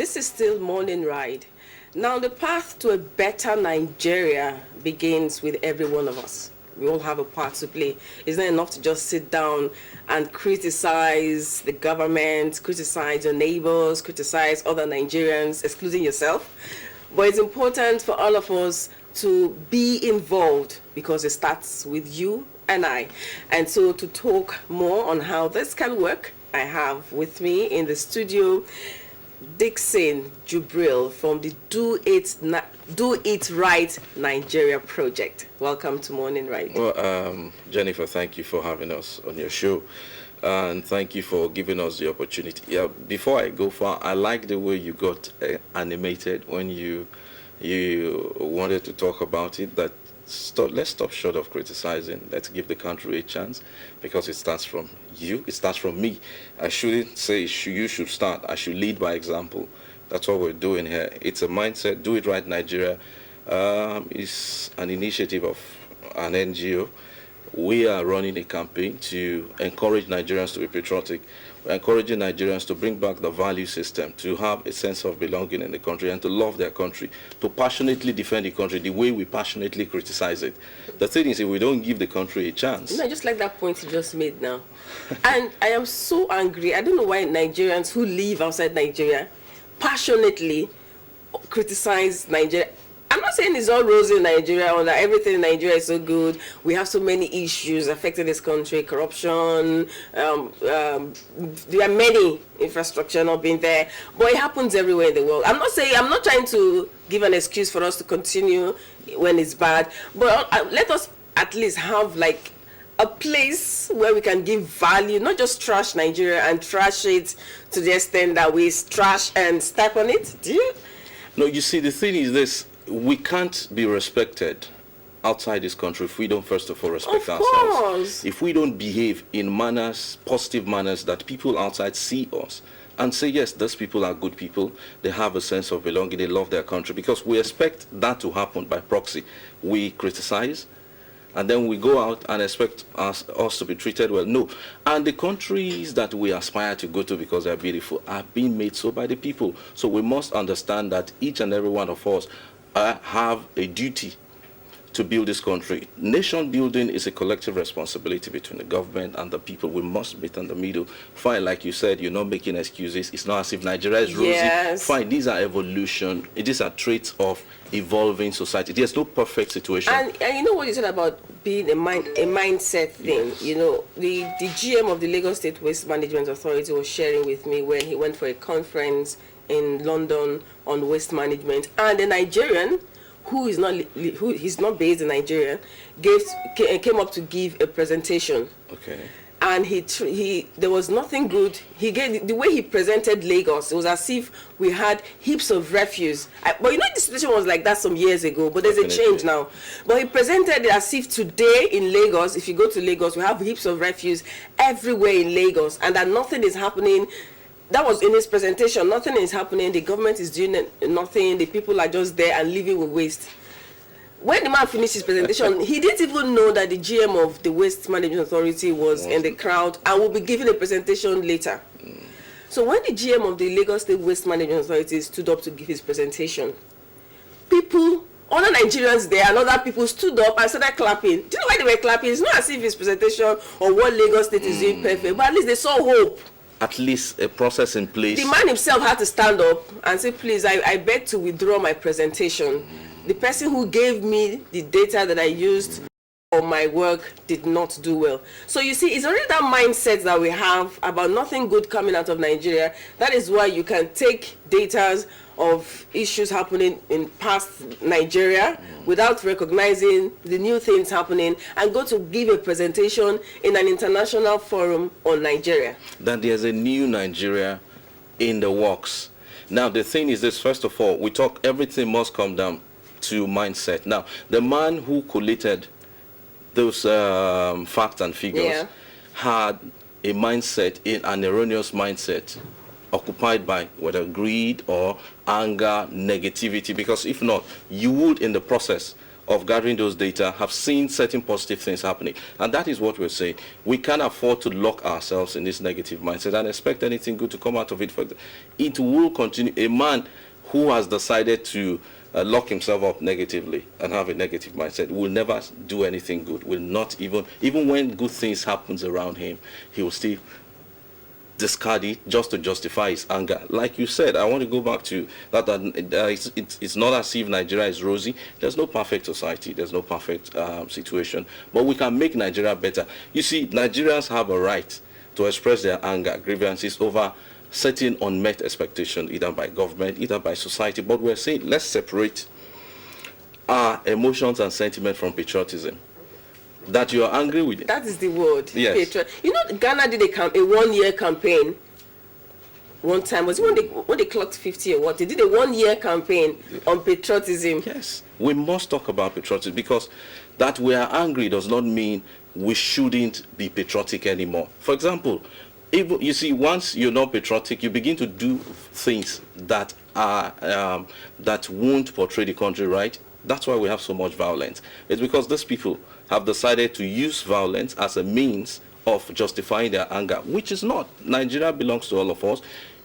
This is still Morning Ride. Now, the path to a better Nigeria begins with every one of us. We all have a part to play. It's not enough to just sit down and criticize the government, criticize your neighbors, criticize other Nigerians, excluding yourself. But it's important for all of us to be involved because it starts with you and I. And so to talk more on how this can work, I have with me in the studio Dixon Jubril from the Do It Right Nigeria project. Welcome to Morning Ride. Well, Jennifer, thank you for having us on your show. And thank you for giving us the opportunity. Yeah, before I go far, I like the way you got animated when you wanted to talk about it. That let's stop short of criticizing. Let's give the country a chance, because it starts from you. It starts from me. I shouldn't say you should start. I should lead by example. That's what we're doing here. It's a mindset. Do It Right Nigeria is an initiative of an NGO. We are running a campaign to encourage Nigerians to be patriotic. We're encouraging Nigerians to bring back the value system, to have a sense of belonging in the country and to love their country, to passionately defend the country the way we passionately criticize it. The thing is, if we don't give the country a chance... You know, just like that point you just made now. And I am so angry. I don't know why Nigerians who live outside Nigeria passionately criticize Nigeria. I'm not saying it's all rosy in Nigeria or that everything in Nigeria is so good. We have so many issues affecting this country, corruption, there are many infrastructure not being there, but it happens everywhere in the world. I'm not trying to give an excuse for us to continue when it's bad, but let us at least have like a place where we can give value, not just trash Nigeria and trash it to the extent that we trash and step on it. Do you? No, you see, the thing is this. We can't be respected outside this country if we don't first of all respect ourselves. If we don't behave in manners, positive manners, that people outside see us and say, yes, those people are good people, they have a sense of belonging, they love their country, because we expect that to happen by proxy. We criticize, and then we go out and expect us to be treated well. No. And the countries that we aspire to go to because they're beautiful are being made so by the people. So we must understand that each and every one of us have a duty to build this country. Nation building is a collective responsibility between the government and the people. We must meet in the middle. Fine, like you said, you're not making excuses. It's not as if Nigeria is rosy. Yes. Fine, these are evolution. These are traits of evolving society. There's no perfect situation. And you know what you said about being a mindset thing. Yes. You know, the GM of the Lagos State Waste Management Authority was sharing with me when he went for a conference in London on waste management, and a Nigerian who is not based in Nigeria came up to give a presentation. Okay. And there was nothing good. He gave the way he presented Lagos. It was as if we had heaps of refuse. But you know, the situation was like that some years ago. But there's a change now. But he presented it as if today in Lagos, if you go to Lagos, we have heaps of refuse everywhere in Lagos, and that nothing is happening. That was in his presentation. Nothing is happening. The government is doing nothing. The people are just there and living with waste. When the man finished his presentation, he didn't even know that the GM of the Waste Management Authority was in the crowd and will be giving a presentation later. So when the GM of the Lagos State Waste Management Authority stood up to give his presentation, other Nigerians there and other people stood up and started clapping. Do you know why they were clapping? It's not as if his presentation or what Lagos State is doing perfect, but at least they saw hope. At least a process in place. The man himself had to stand up and say, please, I beg to withdraw my presentation. The person who gave me the data that I used for my work did not do well. So you see, it's already that mindset that we have about nothing good coming out of Nigeria. That is why you can take data of issues happening in past Nigeria without recognizing the new things happening and go to give a presentation in an international forum on Nigeria. That there's a new Nigeria in the works. Now, the thing is this, first of all, we talk everything must come down to mindset. Now, the man who collated those facts and figures had a mindset, an erroneous mindset, occupied by whether greed or anger, negativity, because if not, you would in the process of gathering those data, have seen certain positive things happening. And that is what we're saying. We can't afford to lock ourselves in this negative mindset and expect anything good to come out of it. It will continue. A man who has decided to lock himself up negatively and have a negative mindset will never do anything good, will not even when good things happens around him, he will still discard it just to justify his anger. Like you said, I want to go back to that, it's not as if Nigeria is rosy. There's no perfect society. There's no perfect situation. But we can make Nigeria better. You see, Nigerians have a right to express their anger, grievances over certain unmet expectations, either by government, either by society. But we're saying, let's separate our emotions and sentiment from patriotism. That you are angry with it. That is the word. Yes. You know, Ghana did a 1-year campaign one time. Was it when they clocked 50 or what? They did a 1-year campaign on patriotism. Yes. We must talk about patriotism, because that we are angry does not mean we shouldn't be patriotic anymore. For example, if you see, once you're not patriotic, you begin to do things that are that won't portray the country right. That's why we have so much violence. It's because these people have decided to use violence as a means of justifying their anger, which is not. Nigeria belongs to all of us.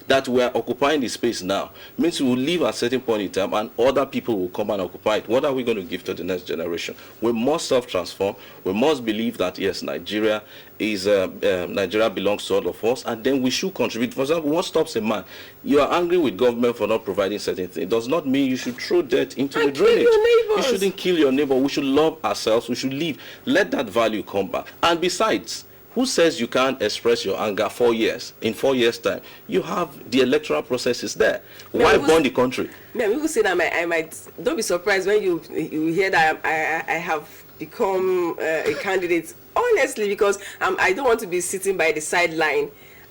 That we are occupying the space now means we will leave at a certain point in time and other people will come and occupy it. What are we going to give to the next generation? We must self-transform. We must believe that, yes, Nigeria belongs to all of us, and then we should contribute. For example, what stops a man? You are angry with government for not providing certain things. It does not mean you should throw dirt into the drainage. You shouldn't kill your neighbor. We should love ourselves. We should live. Let that value come back. And besides, who says you can't express your anger 4 years? In 4 years' time, you have the electoral process is there. Why burn the country? People say that I might. Don't be surprised when you hear that I have become a candidate. Honestly, because I don't want to be sitting by the sideline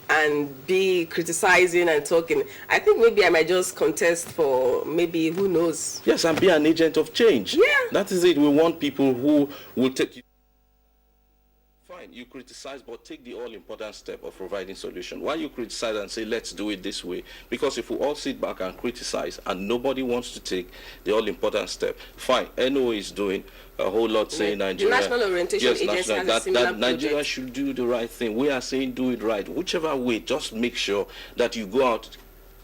and be criticizing and talking. I think maybe I might just contest for maybe, who knows. Yes, and be an agent of change. Yeah. That is it. We want people who will take you. Fine, you criticize, but take the all-important step of providing solution. Why you criticize and say, let's do it this way? Because if we all sit back and criticize and nobody wants to take the all-important step, fine, NOA is doing a whole lot saying Nigeria. The National Orientation Agency has a similar that Nigeria should do the right thing. We are saying do it right. Whichever way, just make sure that you go out,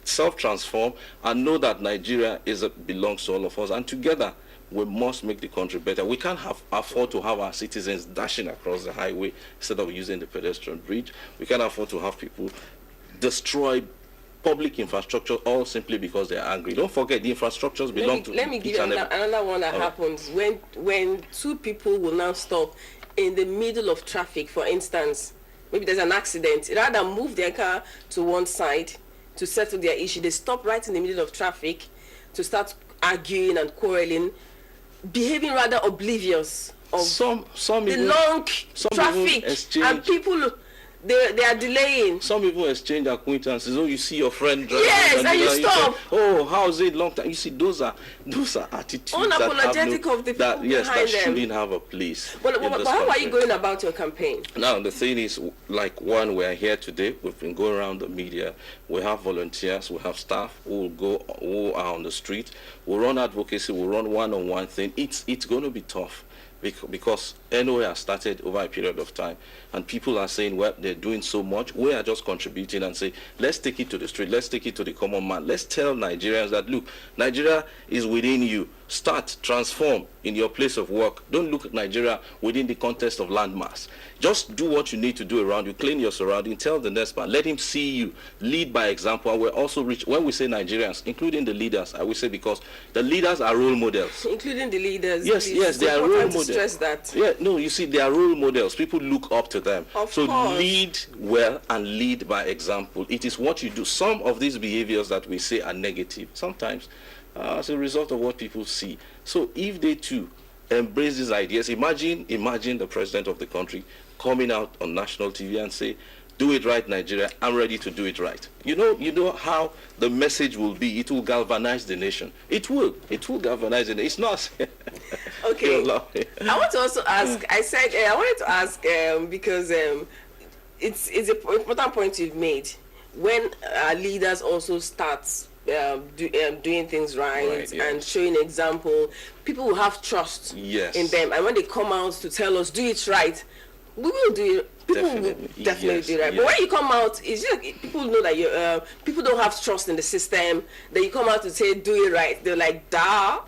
self-transform, and know that Nigeria belongs to all of us. And together, we must make the country better. We can't afford to have our citizens dashing across the highway instead of using the pedestrian bridge. We can't afford to have people destroy public infrastructure all simply because they are angry. Don't forget, the infrastructures belong to. Let me give you another one that happens when two people will now stop in the middle of traffic. For instance, maybe there's an accident. Rather than move their car to one side to settle their issue, they stop right in the middle of traffic to start arguing and quarreling, behaving rather oblivious of the long traffic, and people they are delaying. Some people exchange acquaintances. Oh, you see your friend driving. Yes, and you stop. Say, oh, how's it? Long time. You see, those are attitudes unapologetic of the people behind that shouldn't have a place. But how are you going about your campaign? Now, the thing is, like one, we're here today. We've been going around the media. We have volunteers. We have staff who are on the street. We'll run advocacy. We'll run one-on-one thing. It's going to be tough. Because NOA has started over a period of time, and people are saying, well, they're doing so much. We are just contributing and say, let's take it to the street, let's take it to the common man. Let's tell Nigerians that, look, Nigeria is within you. Start, transform in your place of work. Don't look at Nigeria within the context of landmass. Just do what you need to do around you. Clean your surrounding. Tell the next man. Let him see you. Lead by example. And we're also rich. When we say Nigerians, including the leaders, I will say, because the leaders are role models. Including the leaders. Yes, they are role models. Stress that. Yeah, no, you see, they are role models. People look up to them. Of course. Lead well and lead by example. It is what you do. Some of these behaviors that we say are negative, sometimes as a result of what people see. So if they too embrace these ideas, imagine the president of the country coming out on national TV and say, do it right, Nigeria, I'm ready to do it right. You know how the message will be. It will galvanize the nation. It will galvanize the nation. It's not. Okay. I want to also ask, I wanted to ask because it's an important point you've made. When our leaders also start doing things right, Right, yes. and showing example, people will have trust Yes. in them. And when they come out to tell us, do it right, we will do it. People Definitely. will definitely Yes, do it right. yes. But when you come out, it's just like people know that people don't have trust in the system. Then you come out to say, do it right. They're like, duh,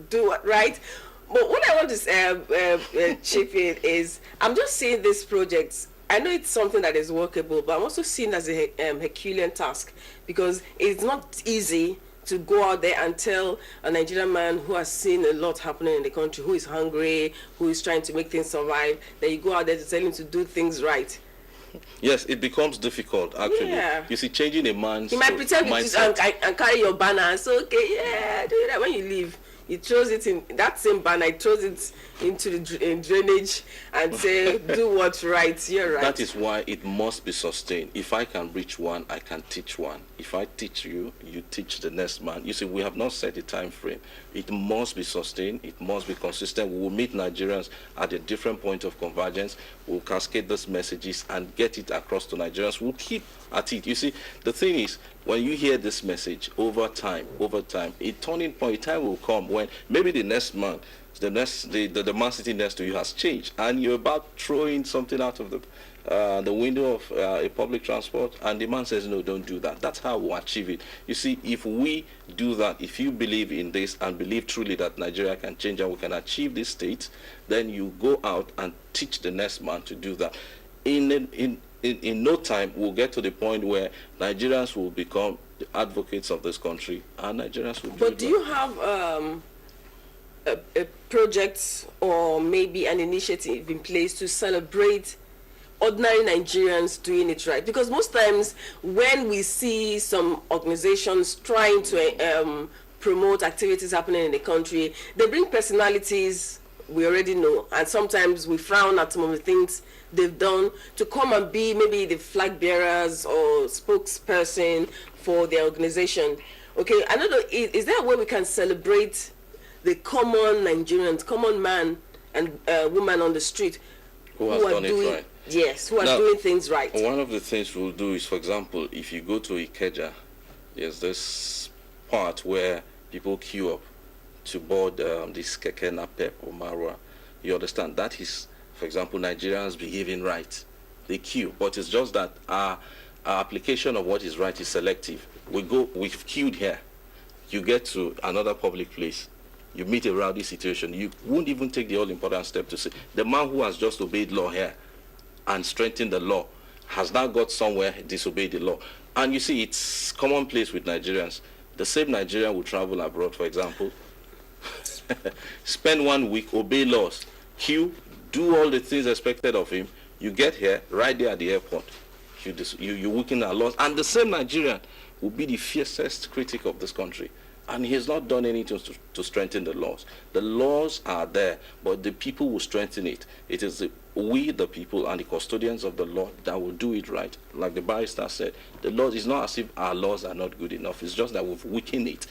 do it right. But what I want to chip in is, I'm just seeing this project. I know it's something that is workable, but I'm also seeing it as a Herculean task, because it's not easy to go out there and tell a Nigerian man who has seen a lot happening in the country, who is hungry, who is trying to make things survive, that you go out there to tell him to do things right. Yes, it becomes difficult, actually. Yeah. You see, changing a man's He might pretend mindset. and carry your banner and say, okay, yeah, do that. When you leave, he throws it in that same banner, he throws it into the drainage and say, do what's right, you're right. That is why it must be sustained. If I can reach one, I can teach one. If I teach you, you teach the next man. You see, we have not set a time frame. It must be sustained. It must be consistent. We will meet Nigerians at a different point of convergence. We'll cascade those messages and get it across to Nigerians. We'll keep at it. You see, the thing is, when you hear this message over time, a turning point, a time will come when maybe the next man, the man sitting next to you has changed, and you're about throwing something out of the window of a public transport, and the man says, no, don't do that. That's how we'll achieve it. You see, if we do that, if you believe in this and believe truly that Nigeria can change and we can achieve this state, then you go out and teach the next man to do that. In no time, we'll get to the point where Nigerians will become the advocates of this country, and Nigerians will do it. But do you have a project or maybe an initiative in place to celebrate ordinary Nigerians doing it right? Because most times when we see some organizations trying to promote activities happening in the country, they bring personalities we already know, and sometimes we frown at some of the things they've done, to come and be maybe the flag bearers or spokesperson for their organization. Okay, I don't know, is there a way we can celebrate the common Nigerians, common man and woman on the street who has done it right? Yes, who are doing things right. One of the things we'll do is, for example, if you go to Ikeja, there's this part where people queue up to board this keke napep or marwa. You understand? That is, for example, Nigerians behaving right. They queue, but it's just that our application of what is right is selective. We've queued here. You get to another public place, you meet a rowdy situation, you won't even take the all-important step to say, the man who has just obeyed law here and strengthened the law has now got somewhere disobeyed the law. And you see, it's commonplace with Nigerians. The same Nigerian will travel abroad, for example, spend 1 week, obey laws, queue, do all the things expected of him. You get here, right there at the airport, you weaken our laws. And the same Nigerian will be the fiercest critic of this country. And he has not done anything to strengthen the laws. The laws are there, but the people will strengthen it. It is we, the people, and the custodians of the law that will do it right. Like the barrister said, the laws, is not as if our laws are not good enough. It's just that we've weakened it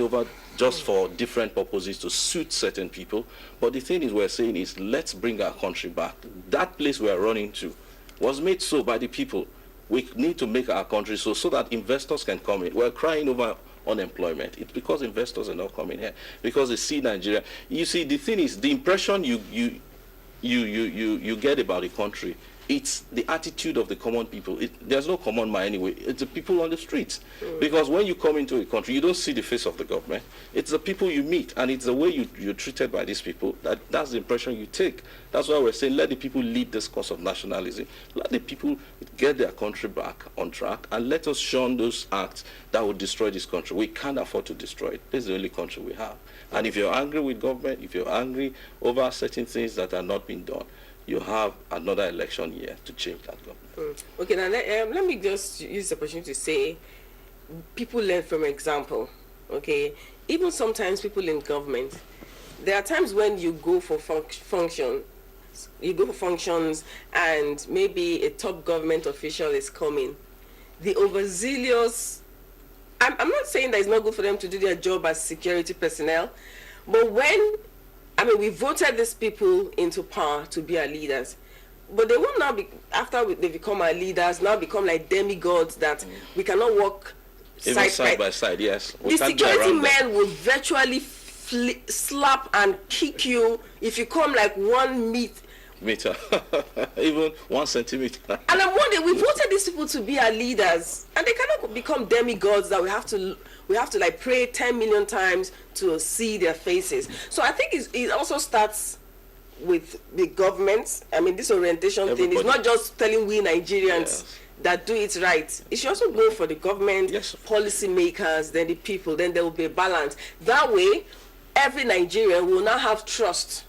over just for different purposes to suit certain people. But the thing is, we're saying is, let's bring our country back. That place we're running to was made so by the people. We need to make our country so that investors can come in. We're crying over unemployment. It's because investors are not coming here, because they see Nigeria. You see, the thing is, the impression you get about the country, it's the attitude of the common people. There's no common man anyway. It's the people on the streets. Because when you come into a country, you don't see the face of the government. It's the people you meet, and it's the way you're treated by these people. That's the impression you take. That's why we're saying, let the people lead this course of nationalism. Let the people get their country back on track, and let us shun those acts that will destroy this country. We can't afford to destroy it. This is the only country we have. And if you're angry with government, if you're angry over certain things that are not being done, you have another election year to change that government. Okay, now let me just use the opportunity to say, people learn from example. Okay, even sometimes people in government, there are times when you go for functions, and maybe a top government official is coming. The overzealous, I'm not saying that it's not good for them to do their job as security personnel, but we voted these people into power to be our leaders, but they will now be, after they become our leaders, now become like demigods that we cannot work Even side by side, yes. The security men will virtually slap and kick you if you come like 1 meter, even 1 centimeter. And I'm wondering, we voted these people to be our leaders, and they cannot become demigods that we have to like pray 10 million times to see their faces. So I think it also starts with the government. I mean, this orientation thing is not just telling we Nigerians that do it right. It should also go for the government, policy makers, then the people. Then there will be a balance. That way, every Nigerian will now have trust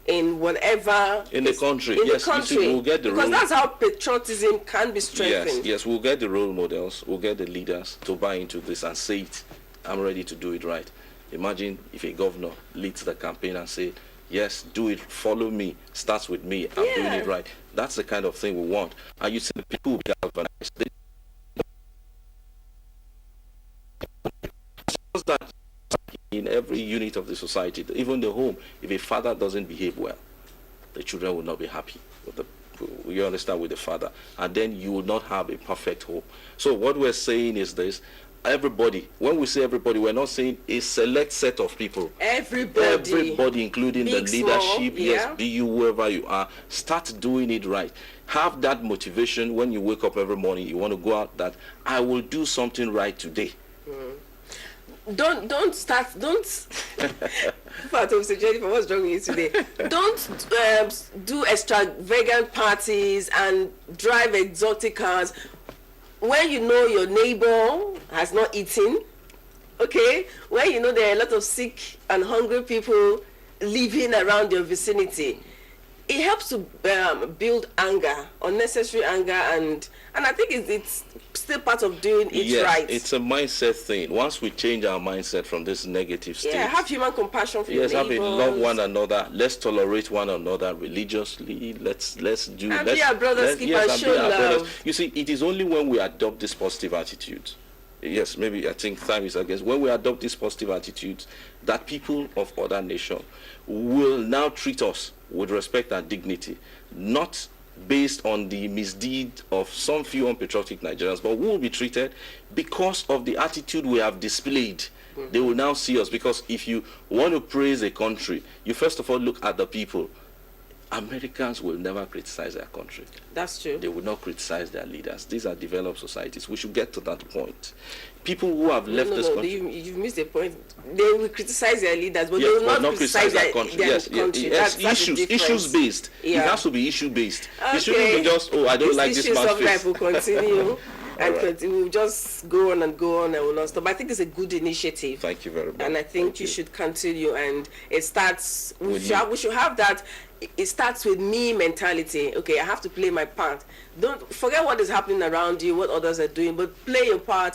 in whatever in the country. The country. We'll get the because that's how patriotism can be strengthened. Yes, we'll get the role models, we'll get the leaders to buy into this and say it. I'm ready to do it right. Imagine if a governor leads the campaign and say, yes, do it, follow me, starts with me, I'm doing it right. That's the kind of thing we want. And you see the people will be organized. That in every unit of the society, even the home, if a father doesn't behave well, the children will not be happy with you understand, with the father, and then you will not have a perfect home. So what we're saying is this: everybody, when we say everybody, we're not saying a select set of people. Everybody, including big, the leadership, yes, be you whoever you are, start doing it right. Have that motivation when you wake up every morning, you want to go out, that I will do something right today. Don't Jennifer, what's wrong with you today? Don't do extravagant parties and drive exotic cars when you know your neighbor has not eaten, okay? When you know there are a lot of sick and hungry people living around your vicinity. It helps to build anger, unnecessary anger, and I think it's still part of doing it right. It's a mindset thing. Once we change our mindset from this negative state, have human compassion for your neighbors. Have love one another. Let's tolerate one another religiously. Let's do. And be our brothers, keep and show love. You see, it is only when we adopt this positive attitude. Yes, maybe I think time is against. When we adopt these positive attitudes, that people of other nations will now treat us with respect and dignity, not based on the misdeed of some few unpatriotic Nigerians, but we will be treated because of the attitude we have displayed. They will now see us, because if you want to praise a country, you first of all look at the people. Americans will never criticize their country. That's true. They will not criticize their leaders. These are developed societies. We should get to that point. People who have left this country... You've missed the point. They will criticize their leaders, but they will not criticize their country. Yes, issues-based. It has to be issue-based. Okay. It shouldn't be just, I don't like this man's face. Issues of life will continue. And we'll just go on and go on and we'll not stop. I think it's a good initiative. Thank you very much. And I think you should continue. And it starts, we should have that, it starts with me mentality. Okay, I have to play my part. Don't forget what is happening around you, what others are doing, but play your part.